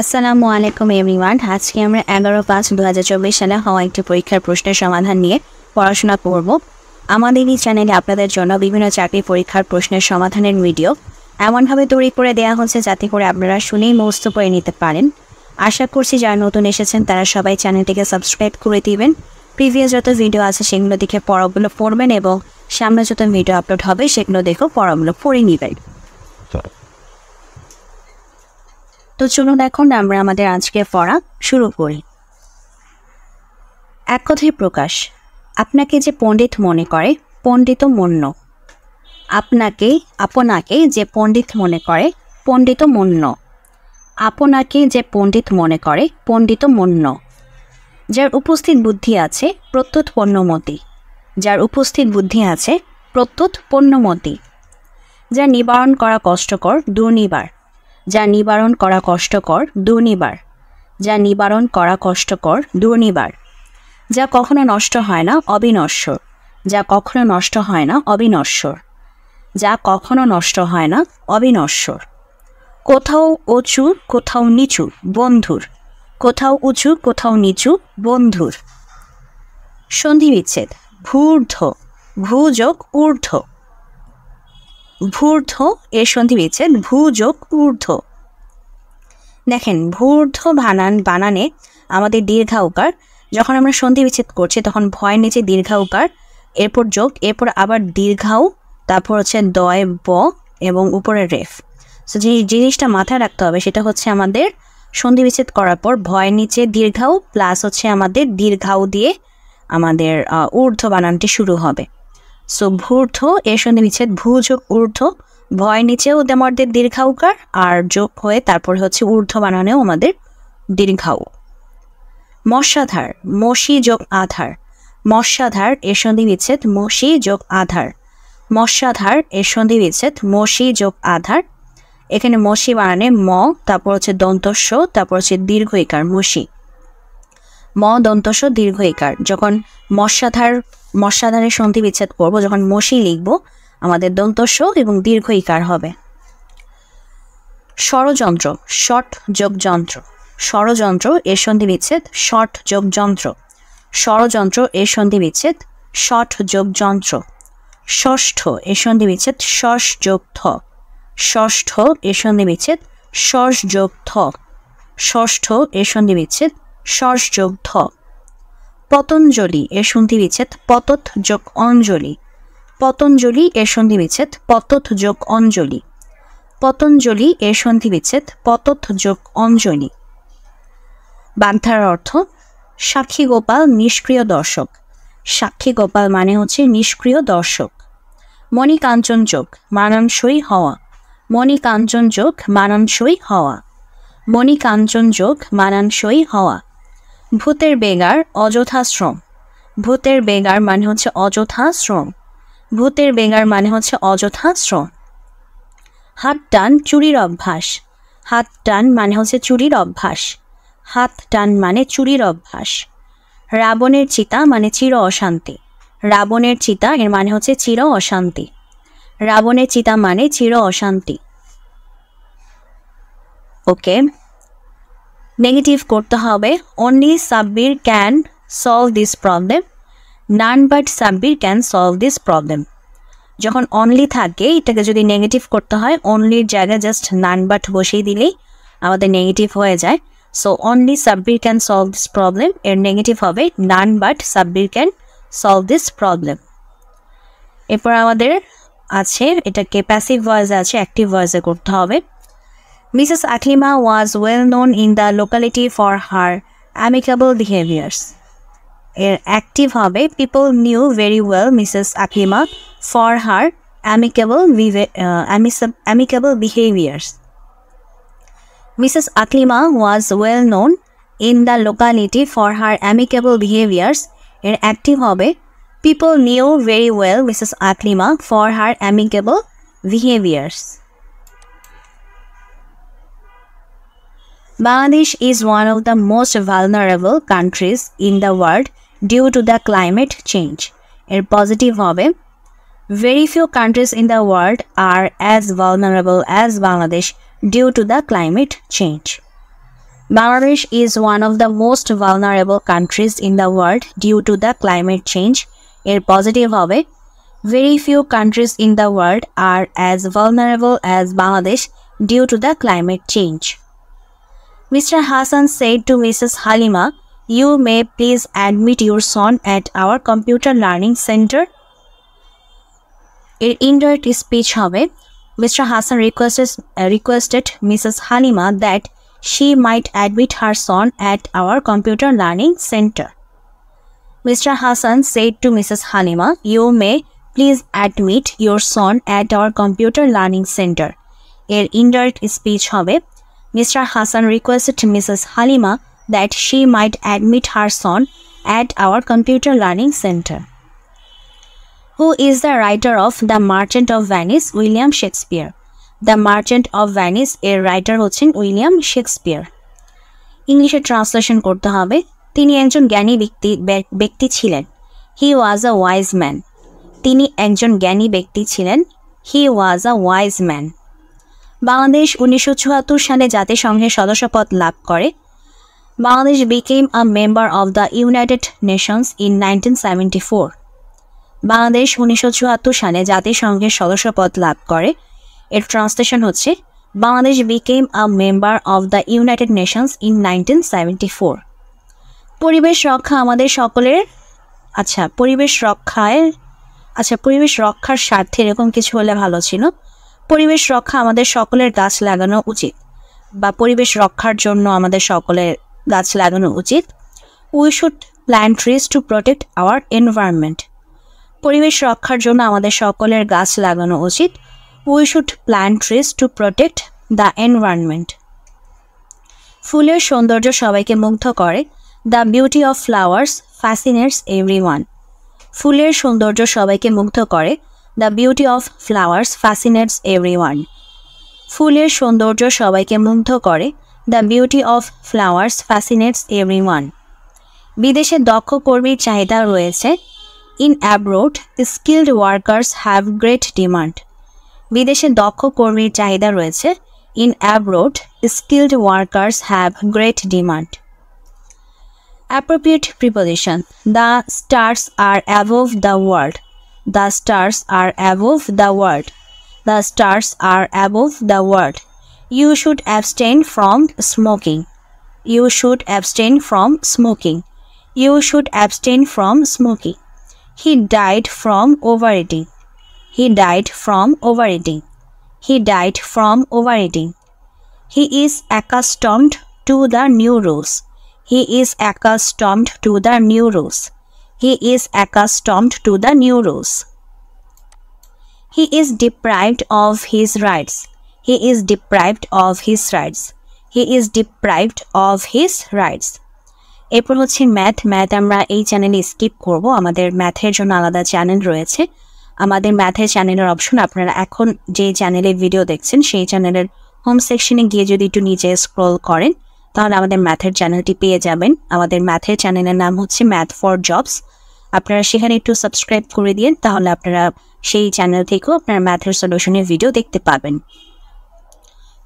আসসালামু আলাইকুম এভরিওয়ান। আজকে আমরা 11/5/2024 সালে হওয়া একটি পরীক্ষার প্রশ্নের সমাধান নিয়ে পড়াশোনা করব। আমাদের এই চ্যানেলে আপনাদের জন্য বিভিন্ন চাকরি পরীক্ষার প্রশ্নের সমাধানের ভিডিও এমনভাবে তৈরি করে দেওয়া হচ্ছে যাতে করে আপনারা শুনেই মুখস্থ করে নিতে পারেন। আশা করছি যারা নতুন এসেছেন তারা সবাই চ্যানেলটিকে সাবস্ক্রাইব করে দিবেন। প্রিভিয়াস যত ভিডিও আছে সেগুলো দেখে পড়াগুলো পড়বেন এবং সামনে যত ভিডিও আপলোড হবে সেগুলো দেখেও পড়াগুলো পড়ে নেবেন। তো চলুন এখন আমরা আমাদের আজকে পড়া শুরু করি। এক কথায় প্রকাশ, আপনাকে যে পণ্ডিত মনে করে পণ্ডিত মন্য। আপনাকে যে পণ্ডিত মনে করে পণ্ডিত মন্য। আপনাকে যে পণ্ডিত মনে করে পণ্ডিত মন্য। যার উপস্থিত বুদ্ধি আছে প্রত্যুত পণ্যমতি। যার উপস্থিত বুদ্ধি আছে প্রত্যুত পণ্যমতি। যা নিবারণ করা কষ্টকর দুর্নিবার। যা নিবারণ করা কষ্টকর দুর্নিবার। যা নিবারণ করা কষ্টকর দুর্নিবার। যা কখনো নষ্ট হয় না অবিনশ্বর। যা কখনো নষ্ট হয় না অবিনশ্বর। যা কখনো নষ্ট হয় না অবিনশ্বর। কোথাও উঁচু কোথাও নিচু বন্ধুর। কোথাও উঁচু কোথাও নিচু বন্ধুর। সন্ধি বিচ্ছেদ ভূর্ধ ভূ যোগ ঊর্ধ্ব। ভূর্ধ এর সন্ধি বিচ্ছেদ ভূ যোগ ঊর্ধ্ব। দেখেন ভূর্ধ বানানে আমাদের দীর্ঘাউকার, যখন আমরা সন্ধি বিচ্ছেদ করছি তখন ভয়ের নিচে দীর্ঘাউকার, এরপর যোগ, এরপর আবার দীর্ঘাউ, তারপর হচ্ছে দয় ব এবং উপরে রেফ। সো যে জিনিসটা মাথায় রাখতে হবে সেটা হচ্ছে আমাদের সন্ধি বিচ্ছেদ করার পর ভয়ের নিচে দীর্ঘাউ প্লাস হচ্ছে আমাদের দীর্ঘাউ দিয়ে আমাদের ঊর্ধ্ব বানানটি শুরু হবে। সো ভূর্ধ এর সন্ধি বিচ্ছেদ ভূ যোগ ঊর্ধ্ব। ভয়ের নিচেও আমাদের দীর্ঘাউকার আর যোগ হয়ে তারপর হচ্ছে ঊর্ধ্ব বানানেও আমাদের দীর্ঘাউ। মশাধার মশি যোগ আধার। মশাধার এর সন্ধি বিচ্ছেদ মশি যোগ আধার। মশাধার এর সন্ধি বিচ্ছেদ মশি যোগ আধার। এখানে মশি বানানে ম, তারপর হচ্ছে দন্তস্ব, তারপর হচ্ছে দীর্ঘ ইকার মশি। ম দন্তস্ব দীর্ঘ ইকার। যখন মশাধারের সন্ধি বিচ্ছেদ করব, যখন মশি লিখব আমাদের দন্তস্ব এবং দীর্ঘ ইকার হবে। ষড়যন্ত্র শট যোগ যন্ত্র। ষড়যন্ত্র এর সন্ধি বিচ্ছেদ শট যোগ যন্ত্র। ষড়যন্ত্র এর সন্ধি বিচ্ছেদ শট যোগ যন্ত্র। ষষ্ঠ এর সন্ধি বিচ্ছেদ শস যোগ থ। ষষ্ঠ এর সন্ধি বিচ্ছেদ শস যোগ থ। ষষ্ঠ এর সন্ধি বিচ্ছেদ শস যোগ থ। পতঞ্জলি এর সন্ধি বিচ্ছেদ পতত যোগ অঞ্জলি। পতঞ্জলি এর সন্ধি বিচ্ছেদ পতত যোগ অঞ্জলি। পতঞ্জলি এর সন্ধি বিচ্ছেদ পতত যোগ অঞ্জলি। বাগধারার অর্থ সাক্ষী গোপাল নিষ্ক্রিয় দর্শক। সাক্ষী গোপাল মানে হচ্ছে নিষ্ক্রিয় দর্শক। মণিকাঞ্চন যোগ মানানসই হওয়া। মণিকাঞ্চন যোগ মানানসই হওয়া। মণিকাঞ্চন যোগ মানানসই হওয়া। ভূতের বেগার অযথা শ্রম। ভূতের বেগার মানে হচ্ছে অযথা শ্রম। ভূতের বেগার মানে হচ্ছে অযথা শ্রম। হাত টান চুরির অভ্যাস। হাত টান মানে হচ্ছে চুরির অভ্যাস। হাত টান মানে চুরির অভ্যাস। রাবণের চিতা মানে চির অশান্তি। রাবণের চিতা এর মানে হচ্ছে চির অশান্তি। রাবণের চিতা মানে চির অশান্তি। ওকে, নেগেটিভ করতে হবে। Only Sabbir can solve this problem. None but Sabbir can solve this problem. যখন অনলি থাকে এটাকে যদি নেগেটিভ করতে হয় অনলির জায়গায় জাস্ট নান বাট বসিয়ে দিলেই আমাদের নেগেটিভ হয়ে যায়। So only Sabbir can solve this problem এর নেগেটিভ হবে none but Sabbir can solve this problem. এরপর আমাদের আছে এটাকে প্যাসিভ ভয়েসে আছে, অ্যাক্টিভ ভয়েসে করতে হবে। Mrs. Aklima was well known in the locality for her amicable behaviors. এর অ্যাক্টিভ হবে people knew very well Mrs. Aklima for her amicable behaviors. Mrs. Aklima was well known in the locality for her amicable behaviors. এর active হবে people knew very well Mrs. Aklima for her amicable behaviors. Bangladesh is one of the most vulnerable countries in the world due to the climate change. এর positive হবে very few countries in the world are as vulnerable as Bangladesh due to the climate change. Bangladesh is one of the most vulnerable countries in the world due to the climate change. এর positive হবে very few countries in the world are as vulnerable as Bangladesh due to the climate change. Mr. Hassan said to Mrs. Halima, "You may please admit your son at our computer learning center." এর indirect speech হবে Mr. Hassan requested Mrs. Halima that she might admit her son at our computer learning center. Mr. Hassan said to Mrs. Halima, "You may please admit your son at our computer learning center." এর indirect speech হবে Mr. Hassan requested Mrs. Halima that she might admit her son at our computer learning center. Who is the writer of The Merchant of Venice? William Shakespeare. The Merchant of Venice এর writer হচ্ছেন William Shakespeare. ইংলিশে translation করতে হবে তিনি একজন জ্ঞানী ব্যক্তি ছিলেন। He was a wise man. তিনি একজন জ্ঞানী ব্যক্তি ছিলেন। He was a wise man. Bangladesh 1974 সালে জাতিসংঘের সদস্যপদ লাভ করে। Bangladesh became a member of the United Nations in 1974. Bangladesh 1974 সালে জাতিসংঘের সদস্যপদ লাভ করে। এর ট্রান্সলেশন হচ্ছে Bangladesh became a member of the United Nations in 1974. পরিবেশ রক্ষা আমাদের সকলের পরিবেশ রক্ষার স্বার্থে এরকম কিছু হলে ভালো ছিল। পরিবেশ রক্ষা আমাদের সকলের গাছ লাগানো উচিত বা পরিবেশ রক্ষার জন্য আমাদের সকলের গাছ লাগানো উচিত। We should plant trees to protect our environment. পরিবেশ রক্ষার জন্য আমাদের সকলের গাছ লাগানো উচিত। We should plant trees to protect the environment. ফুলের সৌন্দর্য সবাইকে মুগ্ধ করে। The beauty of flowers fascinates everyone. ফুলের সৌন্দর্য সবাইকে মুগ্ধ করে। The beauty of flowers fascinates everyone. ফুলের সৌন্দর্য সবাইকে মুগ্ধ করে। The beauty of flowers fascinates everyone. বিদেশে দক্ষ কর্মীর চাহিদা রয়েছে। In abroad, skilled workers have great demand. বিদেশে দক্ষ কর্মীর চাহিদা রয়েছে। In abroad, skilled workers have great demand. Appropriate preposition. The stars are above the world. The stars are above the world. The stars are above the world. You should abstain from smoking. You should abstain from smoking. You should abstain from smoking. He died from overeating. He died from overeating. He died from overeating. He is accustomed to the new rules. He is accustomed to the new rules. He is accustomed to the new rules. He is deprived of his rights. He is deprived of his rights. He is deprived of his rights. এরপর হচ্ছে math আমরা এই চ্যানেলে skip করব। আমাদের ম্যাথের জন্য আলাদা চ্যানেল রয়েছে। আমাদের ম্যাথের চ্যানেলের অপশন আপনারা এখন যে চ্যানেলে ভিডিও দেখছেন সেই চ্যানেলের হোম সেকশনে গিয়ে যদি একটু নিচে স্ক্রল করেন তাহলে আমাদের ম্যাথের চ্যানেলটি পেয়ে যাবেন। আমাদের ম্যাথের চ্যানেলের নাম হচ্ছে ম্যাথ ফর জবস। আপনারা সেখানে একটু সাবস্ক্রাইব করে দিন, তাহলে আপনারা সেই চ্যানেল থেকেও আপনার ম্যাথের সলিউশনের ভিডিও দেখতে পাবেন।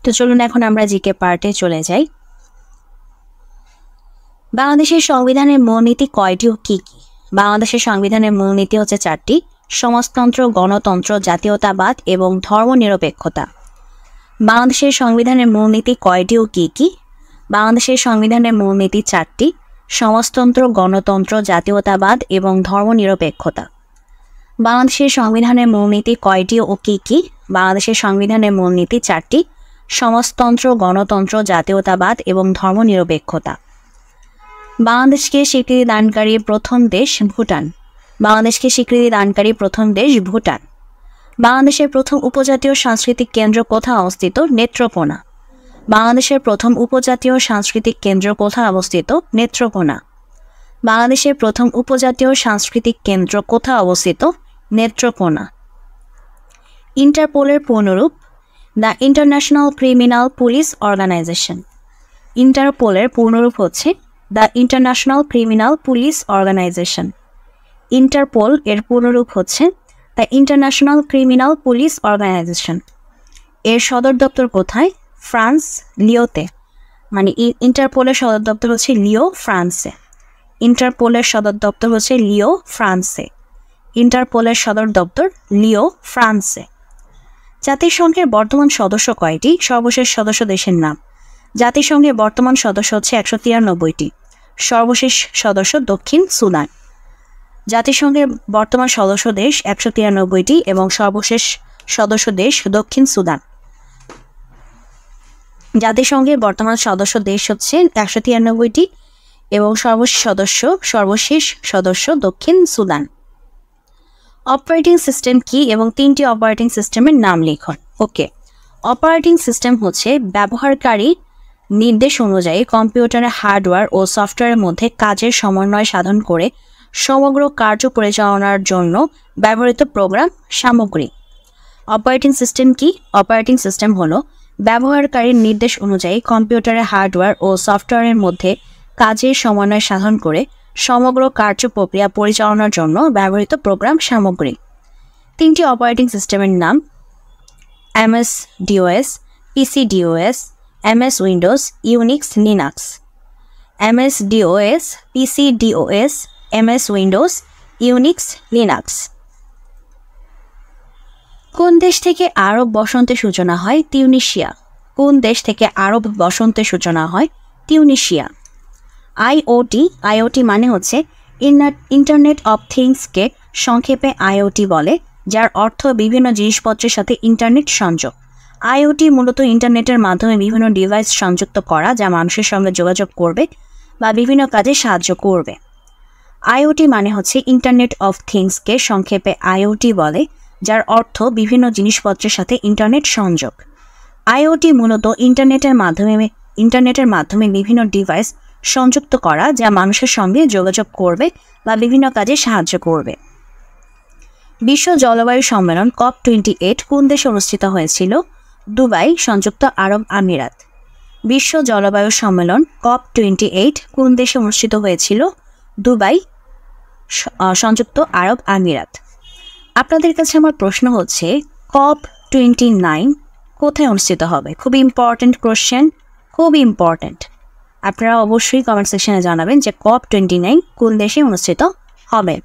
তো চলুন এখন আমরা জিকে পার্টে চলে যাই। বাংলাদেশের সংবিধানের মূলনীতি কয়টি ও কী কী? বাংলাদেশের সংবিধানের মূলনীতি হচ্ছে 4টি: সমাজতন্ত্র, গণতন্ত্র, জাতীয়তাবাদ এবং ধর্মনিরপেক্ষতা। বাংলাদেশের সংবিধানের মূলনীতি কয়টি ও কী কী? বাংলাদেশের সংবিধানের মূলনীতি 4টি: সমাজতন্ত্র, গণতন্ত্র, জাতীয়তাবাদ এবং ধর্মনিরপেক্ষতা। বাংলাদেশের সংবিধানের মূলনীতি কয়টি ও কী কী? বাংলাদেশের সংবিধানের মূলনীতি 4টি: সমাজতন্ত্র, গণতন্ত্র, জাতীয়তাবাদ এবং ধর্মনিরপেক্ষতা। বাংলাদেশকে স্বীকৃতি দানকারী প্রথম দেশ ভুটান। বাংলাদেশকে স্বীকৃতি দানকারী প্রথম দেশ ভুটান। বাংলাদেশের প্রথম উপজাতীয় সাংস্কৃতিক কেন্দ্র কোথায় অবস্থিত? নেত্রকোনা। বাংলাদেশের প্রথম উপজাতীয় সাংস্কৃতিক কেন্দ্র কোথায় অবস্থিত? নেত্রকোনা। বাংলাদেশের প্রথম উপজাতীয় সাংস্কৃতিক কেন্দ্র কোথায় অবস্থিত? নেত্রকোনা। ইন্টারপোলের পূর্ণরূপ the International Criminal Police Organization. ইন্টারপোলের পূর্ণরূপ হচ্ছে the International Criminal Police Organization. Interpol এর পূর্ণরূপ হচ্ছে the International Criminal Police Organization. এর সদর দপ্তর কোথায়? ফ্রান্স, লিওতে। মানে ইন্টারপোলের সদর দপ্তর হচ্ছে লিও, ফ্রান্সে। ইন্টারপোলের সদর দপ্তর হচ্ছে লিও, ফ্রান্সে। ইন্টারপোলের সদর দপ্তর লিও, ফ্রান্সে। জাতিসংঘের বর্তমান সদস্য কয়টি? সর্বশেষ সদস্য দেশের নাম। জাতিসংঘের বর্তমান সদস্য হচ্ছে 193টি। সর্বশেষ সদস্য দক্ষিণ সুদান। জাতিসংঘের বর্তমান সদস্য দেশ 193টি এবং সর্বশেষ সদস্য দেশ দক্ষিণ সুদান। জাতিসংঘের বর্তমান সদস্য দেশ হচ্ছে 193টি এবং সর্বশেষ সদস্য দক্ষিণ সুদান। অপারেটিং সিস্টেম কি এবং 3টি অপারেটিং সিস্টেমের নাম লিখুন। ওকে, অপারেটিং সিস্টেম হচ্ছে ব্যবহারকারী নির্দেশ অনুযায়ী কম্পিউটারের হার্ডওয়্যার ও সফটওয়্যারের মধ্যে কাজের সমন্বয় সাধন করে সমগ্র কার্য পরিচালনার জন্য ব্যবহৃত প্রোগ্রাম সামগ্রী। অপারেটিং সিস্টেম কি? অপারেটিং সিস্টেম হলো ব্যবহারকারীর নির্দেশ অনুযায়ী কম্পিউটারের হার্ডওয়্যার ও সফটওয়্যারের মধ্যে কাজের সমন্বয় সাধন করে সমগ্র কার্য প্রক্রিয়া পরিচালনার জন্য ব্যবহৃত প্রোগ্রাম সামগ্রী। 3টি অপারেটিং সিস্টেমের নাম: MS DOS, PC DOS, MS Windows, Unix, Linux. MS DOS, PC DOS, MS Windows, Unix, Linux. কোন দেশ থেকে আরব বসন্তের সূচনা হয়? তিউনিসিয়া। কোন দেশ থেকে আরব বসন্তের সূচনা হয়? তিউনিসিয়া। আইওটি মানে হচ্ছে ইন্টারনেট অফ থিংসকে সংক্ষেপে আইওটি বলে, যার অর্থ বিভিন্ন জিনিসপত্রের সাথে ইন্টারনেট সংযোগ। আইওটি মূলত ইন্টারনেটের মাধ্যমে বিভিন্ন ডিভাইস সংযুক্ত করা, যা মানুষের সঙ্গে যোগাযোগ করবে বা বিভিন্ন কাজে সাহায্য করবে। আইওটি মানে হচ্ছে ইন্টারনেট অফ থিংসকে সংক্ষেপে আইওটি বলে, যার অর্থ বিভিন্ন জিনিসপত্রের সাথে ইন্টারনেট সংযোগ। আইওটি মূলত ইন্টারনেটের মাধ্যমে বিভিন্ন ডিভাইস সংযুক্ত করা, যা মানুষের সঙ্গে যোগাযোগ করবে বা বিভিন্ন কাজে সাহায্য করবে। বিশ্ব জলবায়ু সম্মেলন COP28 কোন দেশে অনুষ্ঠিত হয়েছিল? দুবাই, সংযুক্ত আরব আমিরাত। বিশ্ব জলবায়ু সম্মেলন COP28 কোন দেশে অনুষ্ঠিত হয়েছিল? দুবাই, সংযুক্ত আরব আমিরাত। আপনাদের কাছে আমার প্রশ্ন হচ্ছে, COP29 কোথায় অনুষ্ঠিত হবে? খুব ইম্পর্টেন্ট কোশ্চেন, খুব ইম্পর্টেন্ট। আপনারা অবশ্যই কমেন্ট সেকশনে জানাবেন যে COP29 কোন দেশে অনুষ্ঠিত হবে।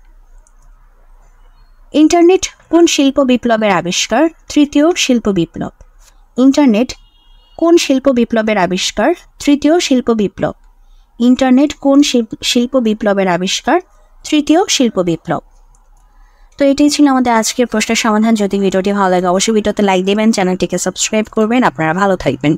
ইন্টারনেট কোন শিল্প বিপ্লবের আবিষ্কার? তৃতীয় শিল্প বিপ্লব। ইন্টারনেট কোন শিল্প বিপ্লবের আবিষ্কার? তৃতীয় শিল্প বিপ্লব। ইন্টারনেট কোন শিল্প বিপ্লবের আবিষ্কার? তৃতীয় শিল্প বিপ্লব। তো এটাই ছিল আমাদের আজকের প্রশ্নের সমাধান। যদি ভিডিওটি ভালো লাগে অবশ্যই ভিডিওতে লাইক দেবেন, চ্যানেলটিকে সাবস্ক্রাইব করবেন। আপনারা ভালো থাকবেন।